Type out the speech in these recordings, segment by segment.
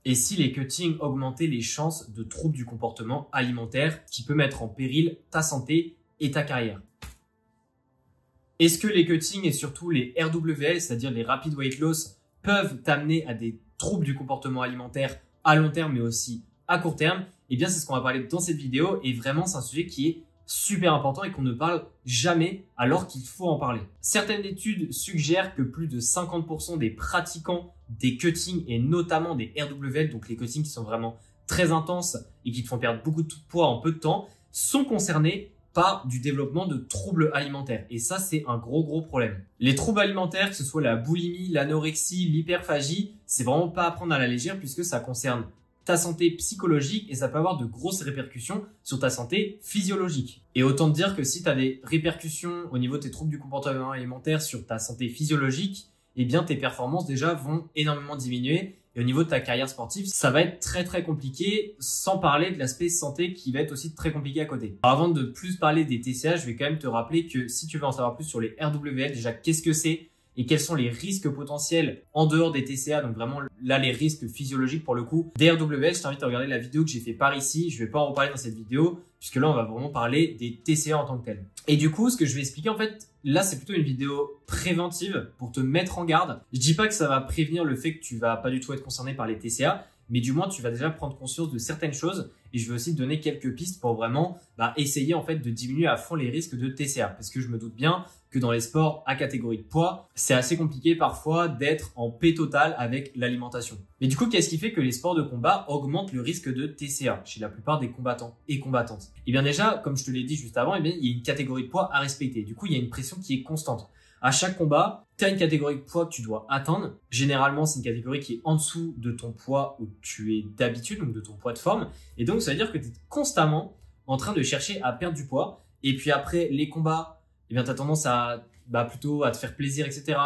Et si les cuttings augmentaient les chances de troubles du comportement alimentaire qui peut mettre en péril ta santé et ta carrière? Est-ce que les cuttings et surtout les RWL, c'est-à-dire les Rapid Weight Loss, peuvent t'amener à des troubles du comportement alimentaire à long terme mais aussi à court terme? Eh bien, c'est ce qu'on va parler dans cette vidéo et vraiment, c'est un sujet qui est super important et qu'on ne parle jamais alors qu'il faut en parler. Certaines études suggèrent que plus de 50% des pratiquants des cuttings et notamment des RWL, donc les cuttings qui sont vraiment très intenses et qui te font perdre beaucoup de poids en peu de temps, sont concernés par du développement de troubles alimentaires. Et ça, c'est un gros problème. Les troubles alimentaires, que ce soit la boulimie, l'anorexie, l'hyperphagie, c'est vraiment pas à prendre à la légère puisque ça concerne ta santé psychologique et ça peut avoir de grosses répercussions sur ta santé physiologique. Et autant te dire que si tu as des répercussions au niveau de tes troubles du comportement alimentaire sur ta santé physiologique, eh bien tes performances déjà vont énormément diminuer. Et au niveau de ta carrière sportive, ça va être très compliqué, sans parler de l'aspect santé qui va être aussi très compliqué à côté. Alors, avant de plus parler des TCA, je vais quand même te rappeler que si tu veux en savoir plus sur les RWL, déjà qu'est-ce que c'est et quels sont les risques potentiels en dehors des TCA, donc vraiment là les risques physiologiques pour le coup des RWL, je t'invite à regarder la vidéo que j'ai fait par ici. Je vais pas en reparler dans cette vidéo puisque là on va vraiment parler des TCA en tant que tel. Et du coup, ce que je vais expliquer en fait, là c'est plutôt une vidéo préventive pour te mettre en garde. Je dis pas que ça va prévenir le fait que tu vas pas du tout être concerné par les TCA, mais du moins tu vas déjà prendre conscience de certaines choses et je vais aussi te donner quelques pistes pour vraiment essayer en fait de diminuer à fond les risques de TCA parce que je me doute bien que dans les sports à catégorie de poids, c'est assez compliqué parfois d'être en paix totale avec l'alimentation. Mais du coup, qu'est-ce qui fait que les sports de combat augmentent le risque de TCA chez la plupart des combattants et combattantes? Et bien déjà, comme je te l'ai dit juste avant, eh bien, il y a une catégorie de poids à respecter. Du coup, il y a une pression qui est constante. À chaque combat, tu as une catégorie de poids que tu dois atteindre. Généralement, c'est une catégorie qui est en dessous de ton poids où tu es d'habitude, donc de ton poids de forme. Et donc, ça veut dire que tu es constamment en train de chercher à perdre du poids. Et puis après, les combats, eh bien, tu as tendance à plutôt à te faire plaisir, etc.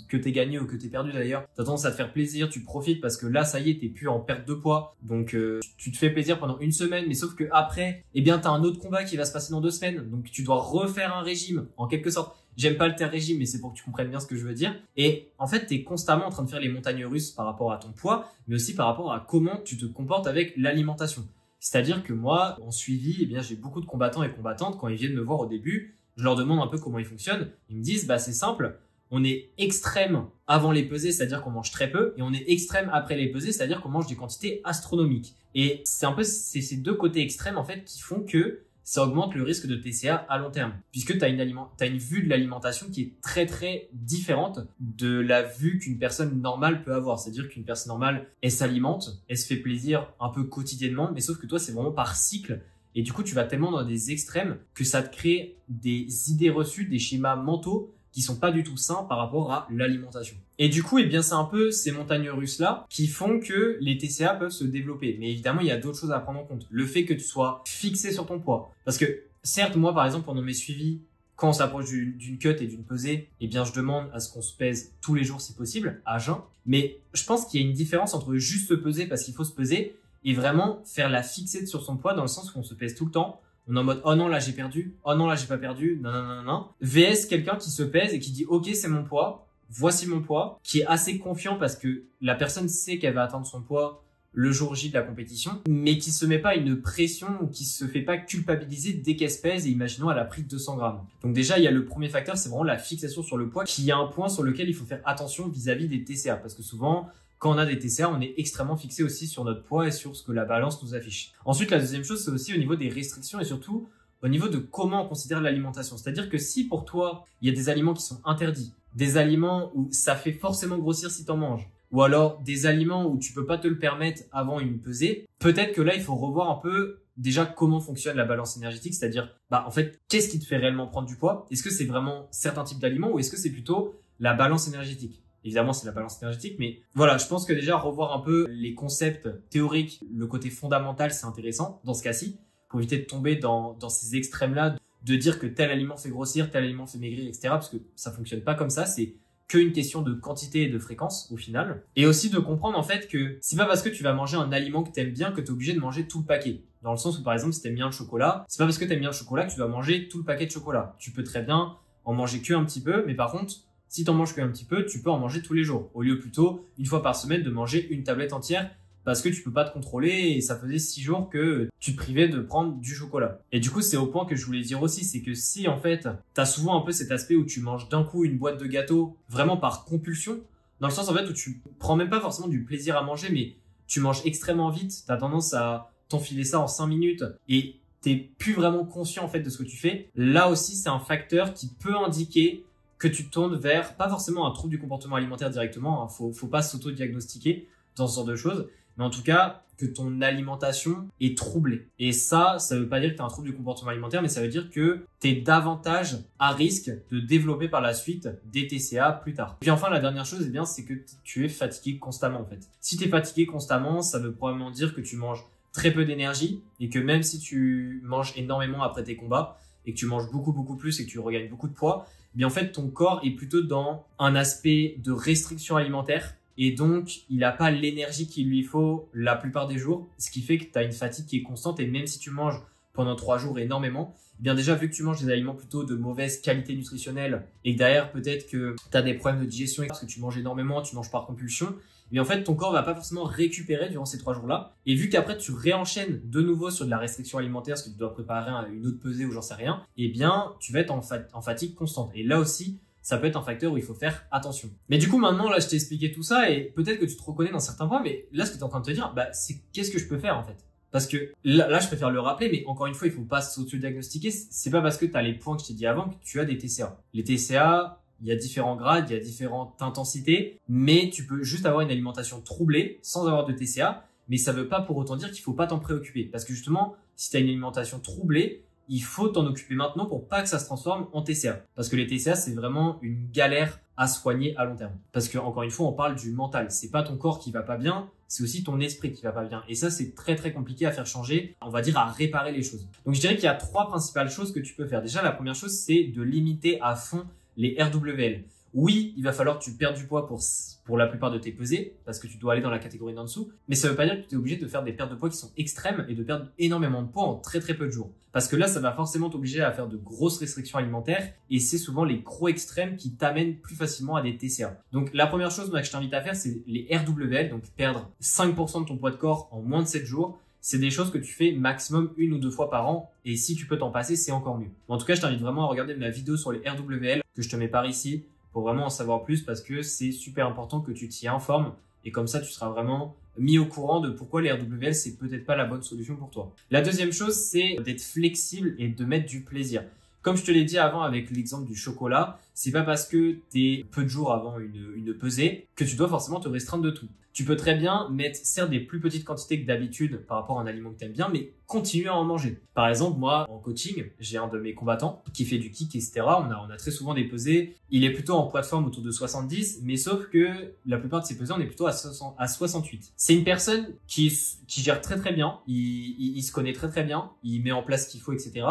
Que t'aies gagné ou que t'aies perdu d'ailleurs, t'as tendance à te faire plaisir, tu profites parce que là, ça y est, t'es plus en perte de poids. Donc, tu te fais plaisir pendant une semaine, mais sauf que après, eh bien, t'as un autre combat qui va se passer dans 2 semaines. Donc, tu dois refaire un régime, en quelque sorte. J'aime pas le terme régime, mais c'est pour que tu comprennes bien ce que je veux dire. Et en fait, t'es constamment en train de faire les montagnes russes par rapport à ton poids, mais aussi par rapport à comment tu te comportes avec l'alimentation. C'est-à-dire que moi, en suivi, eh bien, j'ai beaucoup de combattants et combattantes, quand ils viennent me voir au début, je leur demande un peu comment ils fonctionnent. Ils me disent, c'est simple, on est extrême avant les pesées, c'est-à-dire qu'on mange très peu, et on est extrême après les pesées, c'est-à-dire qu'on mange des quantités astronomiques. Et c'est un peu ces deux côtés extrêmes, en fait, qui font que ça augmente le risque de TCA à long terme. Puisque tu as une vue de l'alimentation qui est très différente de la vue qu'une personne normale peut avoir. C'est-à-dire qu'une personne normale, elle s'alimente, elle se fait plaisir un peu quotidiennement, mais sauf que toi, c'est vraiment par cycle. Et du coup, tu vas tellement dans des extrêmes que ça te crée des idées reçues, des schémas mentaux qui sont pas du tout sains par rapport à l'alimentation. Et du coup, eh bien, c'est un peu ces montagnes russes-là qui font que les TCA peuvent se développer. Mais évidemment, il y a d'autres choses à prendre en compte. Le fait que tu sois fixé sur ton poids. Parce que, certes, moi, par exemple, pendant mes suivis, quand on s'approche d'une cut et d'une pesée, eh bien, je demande à ce qu'on se pèse tous les jours si possible, à jeun. Mais je pense qu'il y a une différence entre juste se peser parce qu'il faut se peser et vraiment faire la fixette sur son poids dans le sens où on se pèse tout le temps. On est en mode, oh non, là j'ai perdu, oh non, là j'ai pas perdu, non. VS, quelqu'un qui se pèse et qui dit, ok, c'est mon poids, voici mon poids, qui est assez confiant parce que la personne sait qu'elle va atteindre son poids le jour J de la compétition, mais qui se met pas une pression ou qui se fait pas culpabiliser dès qu'elle se pèse et imaginons elle a pris 200 grammes. Donc déjà, il y a le premier facteur, c'est vraiment la fixation sur le poids, qui est un point sur lequel il faut faire attention vis-à-vis des TCA parce que souvent, quand on a des TCA, on est extrêmement fixé aussi sur notre poids et sur ce que la balance nous affiche. Ensuite, la deuxième chose, c'est aussi au niveau des restrictions et surtout au niveau de comment on considère l'alimentation. C'est-à-dire que si pour toi, il y a des aliments qui sont interdits, des aliments où ça fait forcément grossir si t'en manges, ou alors des aliments où tu peux pas te le permettre avant une pesée, peut-être que là, il faut revoir un peu déjà comment fonctionne la balance énergétique, c'est-à-dire, en fait, qu'est-ce qui te fait réellement prendre du poids? Est-ce que c'est vraiment certains types d'aliments ou est-ce que c'est plutôt la balance énergétique? Évidemment, c'est la balance énergétique, mais voilà, je pense que déjà revoir un peu les concepts théoriques, le côté fondamental, c'est intéressant dans ce cas-ci, pour éviter de tomber dans ces extrêmes-là, de dire que tel aliment fait grossir, tel aliment fait maigrir, etc. Parce que ça fonctionne pas comme ça, c'est qu'une question de quantité et de fréquence au final. Et aussi de comprendre en fait que c'est pas parce que tu vas manger un aliment que t'aimes bien que t'es obligé de manger tout le paquet. Dans le sens où par exemple, si t'aimes bien le chocolat, c'est pas parce que t'aimes bien le chocolat que tu dois manger tout le paquet de chocolat. Tu peux très bien en manger qu'un petit peu, mais par contre, si t'en manges qu'un petit peu, tu peux en manger tous les jours. Au lieu plutôt, une fois par semaine, de manger une tablette entière parce que tu peux pas te contrôler et ça faisait 6 jours que tu te privais de prendre du chocolat. Et du coup, c'est au point que je voulais dire aussi, c'est que si en fait, t'as souvent un peu cet aspect où tu manges d'un coup une boîte de gâteaux vraiment par compulsion, dans le sens en fait où tu prends même pas forcément du plaisir à manger, mais tu manges extrêmement vite, t'as tendance à t'enfiler ça en 5 minutes et t'es plus vraiment conscient en fait de ce que tu fais. Là aussi, c'est un facteur qui peut indiquer que tu te tournes vers, pas forcément un trouble du comportement alimentaire directement, hein, faut pas s'auto-diagnostiquer dans ce genre de choses, mais en tout cas, que ton alimentation est troublée. Et ça veut pas dire que tu as un trouble du comportement alimentaire, mais ça veut dire que tu es davantage à risque de développer par la suite des TCA plus tard. Et puis enfin, la dernière chose, eh bien, c'est que tu es fatigué constamment, en fait. Si tu es fatigué constamment, ça veut probablement dire que tu manges très peu d'énergie et que même si tu manges énormément après tes combats et que tu manges beaucoup plus et que tu regagnes beaucoup de poids, eh bien, en fait, ton corps est plutôt dans un aspect de restriction alimentaire. Et donc, il n'a pas l'énergie qu'il lui faut la plupart des jours, ce qui fait que tu as une fatigue qui est constante. Et même si tu manges pendant 3 jours énormément, eh bien déjà, vu que tu manges des aliments plutôt de mauvaise qualité nutritionnelle et que derrière, peut-être que tu as des problèmes de digestion parce que tu manges énormément, tu manges par compulsion, eh bien en fait, ton corps va pas forcément récupérer durant ces 3 jours-là. Et vu qu'après, tu réenchaînes de nouveau sur de la restriction alimentaire, parce que tu dois préparer une autre pesée ou j'en sais rien, eh bien, tu vas être en fatigue constante. Et là aussi, ça peut être un facteur où il faut faire attention. Mais du coup, maintenant, là, je t'ai expliqué tout ça et peut-être que tu te reconnais dans certains points, mais là, ce que tu es en train de te dire, bah, c'est qu'est-ce que je peux faire, en fait? Parce que là, je préfère le rappeler, mais encore une fois, il faut pas s'auto-diagnostiquer. C'est pas parce que tu as les points que je t'ai dit avant que tu as des TCA. Les TCA, il y a différents grades, il y a différentes intensités, mais tu peux juste avoir une alimentation troublée sans avoir de TCA, mais ça veut pas pour autant dire qu'il faut pas t'en préoccuper. Parce que justement, si tu as une alimentation troublée, il faut t'en occuper maintenant pour pas que ça se transforme en TCA. Parce que les TCA, c'est vraiment une galère à soigner à long terme. Parce que, encore une fois, on parle du mental. C'est pas ton corps qui va pas bien, c'est aussi ton esprit qui va pas bien. Et ça, c'est très compliqué à faire changer, on va dire à réparer les choses. Donc, je dirais qu'il y a 3 principales choses que tu peux faire. Déjà, la première chose, c'est de limiter à fond les RWL. Oui, il va falloir que tu perdes du poids pour la plupart de tes pesées, parce que tu dois aller dans la catégorie d'en dessous, mais ça veut pas dire que tu es obligé de faire des pertes de poids qui sont extrêmes et de perdre énormément de poids en très peu de jours. Parce que là, ça va forcément t'obliger à faire de grosses restrictions alimentaires, et c'est souvent les gros extrêmes qui t'amènent plus facilement à des TCA. Donc la première chose moi, que je t'invite à faire, c'est les RWL, donc perdre 5% de ton poids de corps en moins de 7 jours. C'est des choses que tu fais maximum 1 ou 2 fois par an, et si tu peux t'en passer, c'est encore mieux. En tout cas, je t'invite vraiment à regarder ma vidéo sur les RWL, que je te mets par ici, pour vraiment en savoir plus parce que c'est super important que tu t'y informes et comme ça tu seras vraiment mis au courant de pourquoi les RWL c'est peut-être pas la bonne solution pour toi. La deuxième chose, c'est d'être flexible et de mettre du plaisir. Comme je te l'ai dit avant avec l'exemple du chocolat, c'est pas parce que t'es peu de jours avant une pesée que tu dois forcément te restreindre de tout. Tu peux très bien mettre certes des plus petites quantités que d'habitude par rapport à un aliment que t'aimes bien, mais continuer à en manger. Par exemple, moi, en coaching, j'ai un de mes combattants qui fait du kick, etc. On a très souvent des pesées. Il est plutôt en poids de forme autour de 70, mais sauf que la plupart de ses pesées, on est plutôt à 68. C'est une personne qui gère très bien. Il se connaît très bien. Il met en place ce qu'il faut, etc.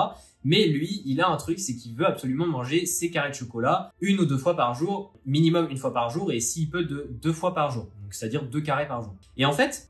Mais lui, il a un truc, c'est qu'il veut absolument manger ses carrés de chocolat 1 ou 2 fois par jour, minimum 1 fois par jour, et s'il peut 2 fois par jour. Donc, c'est-à-dire 2 carrés par jour. Et en fait,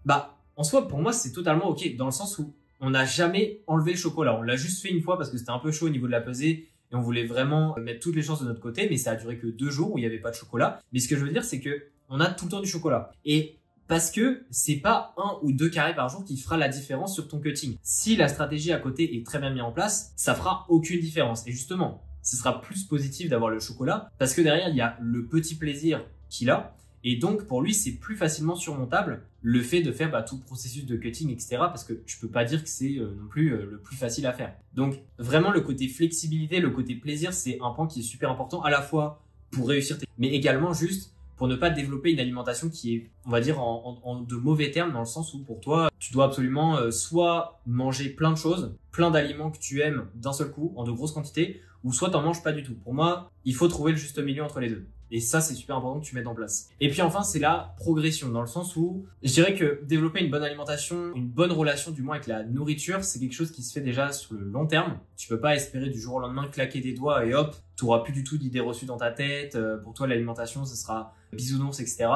en soi, pour moi, c'est totalement ok, dans le sens où on n'a jamais enlevé le chocolat. On l'a juste fait une fois parce que c'était un peu chaud au niveau de la pesée et on voulait vraiment mettre toutes les chances de notre côté, mais ça a duré que 2 jours où il n'y avait pas de chocolat. Mais ce que je veux dire, c'est que on a tout le temps du chocolat. Et parce que c'est pas 1 ou 2 carrés par jour qui fera la différence sur ton cutting. Si la stratégie à côté est très bien mise en place, ça fera aucune différence. Et justement, ce sera plus positif d'avoir le chocolat parce que derrière, il y a le petit plaisir qu'il a. Et donc, pour lui, c'est plus facilement surmontable le fait de faire tout le processus de cutting, etc. Parce que je peux pas dire que c'est non plus le plus facile à faire. Donc, vraiment, le côté flexibilité, le côté plaisir, c'est un point qui est super important à la fois pour réussir, mais également juste pour ne pas développer une alimentation qui est, on va dire, en de mauvais termes, dans le sens où pour toi, tu dois absolument soit manger plein de choses, plein d'aliments que tu aimes d'un seul coup, en de grosses quantités, ou soit t'en manges pas du tout. Pour moi, il faut trouver le juste milieu entre les deux. Et ça, c'est super important que tu mettes en place. Et puis enfin, c'est la progression, dans le sens où je dirais que développer une bonne alimentation, une bonne relation du moins avec la nourriture, c'est quelque chose qui se fait déjà sur le long terme. Tu peux pas espérer du jour au lendemain claquer des doigts et hop, tu auras plus du tout d'idées reçues dans ta tête. Pour toi, l'alimentation, ce sera bisounours, etc.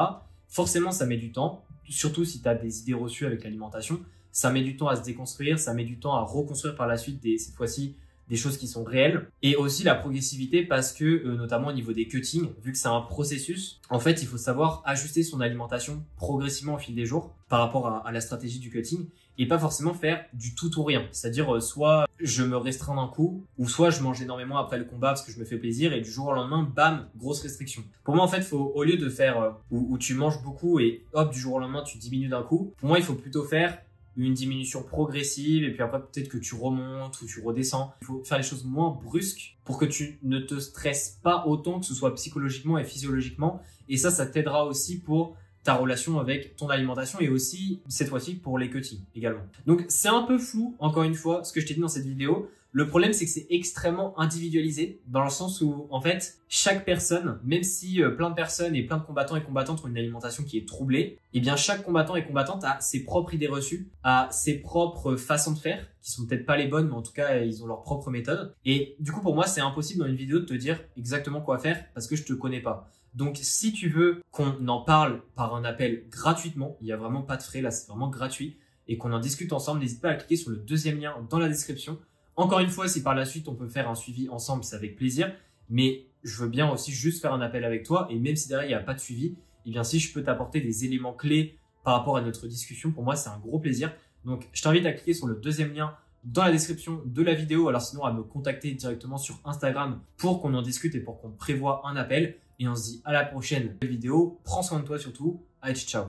Forcément, ça met du temps, surtout si tu as des idées reçues avec l'alimentation. Ça met du temps à se déconstruire, ça met du temps à reconstruire par la suite cette fois-ci, des choses qui sont réelles. Et aussi la progressivité parce que, notamment au niveau des cuttings, vu que c'est un processus, en fait, il faut savoir ajuster son alimentation progressivement au fil des jours par rapport à la stratégie du cutting et pas forcément faire du tout ou rien. C'est-à-dire, soit je me restreins d'un coup, ou soit je mange énormément après le combat parce que je me fais plaisir et du jour au lendemain, bam, grosse restriction. Pour moi, en fait, au lieu de faire où tu manges beaucoup et hop, du jour au lendemain, tu diminues d'un coup, pour moi, il faut plutôt faire une diminution progressive et puis après peut-être que tu remontes ou tu redescends. Il faut faire les choses moins brusques pour que tu ne te stresses pas autant, que ce soit psychologiquement et physiologiquement. Et ça t'aidera aussi pour ta relation avec ton alimentation et aussi, cette fois-ci, pour les cuttings également. Donc, c'est un peu flou, encore une fois, ce que je t'ai dit dans cette vidéo. Le problème, c'est que c'est extrêmement individualisé dans le sens où, en fait, chaque personne, même si plein de personnes et plein de combattants et combattantes ont une alimentation qui est troublée, eh bien, chaque combattant et combattante a ses propres idées reçues, a ses propres façons de faire, qui sont peut-être pas les bonnes, mais en tout cas, ils ont leur propre méthode. Et du coup, pour moi, c'est impossible dans une vidéo de te dire exactement quoi faire parce que je te connais pas. Donc, si tu veux qu'on en parle par un appel gratuitement, il n'y a vraiment pas de frais, là, c'est vraiment gratuit, et qu'on en discute ensemble, n'hésite pas à cliquer sur le deuxième lien dans la description. Encore une fois, si par la suite on peut faire un suivi ensemble, c'est avec plaisir. Mais je veux bien aussi juste faire un appel avec toi. Et même si derrière il n'y a pas de suivi, eh bien si je peux t'apporter des éléments clés par rapport à notre discussion, pour moi c'est un gros plaisir. Donc je t'invite à cliquer sur le deuxième lien dans la description de la vidéo. Alors sinon à me contacter directement sur Instagram pour qu'on en discute et pour qu'on prévoie un appel. Et on se dit à la prochaine vidéo. Prends soin de toi surtout. Allez, ciao.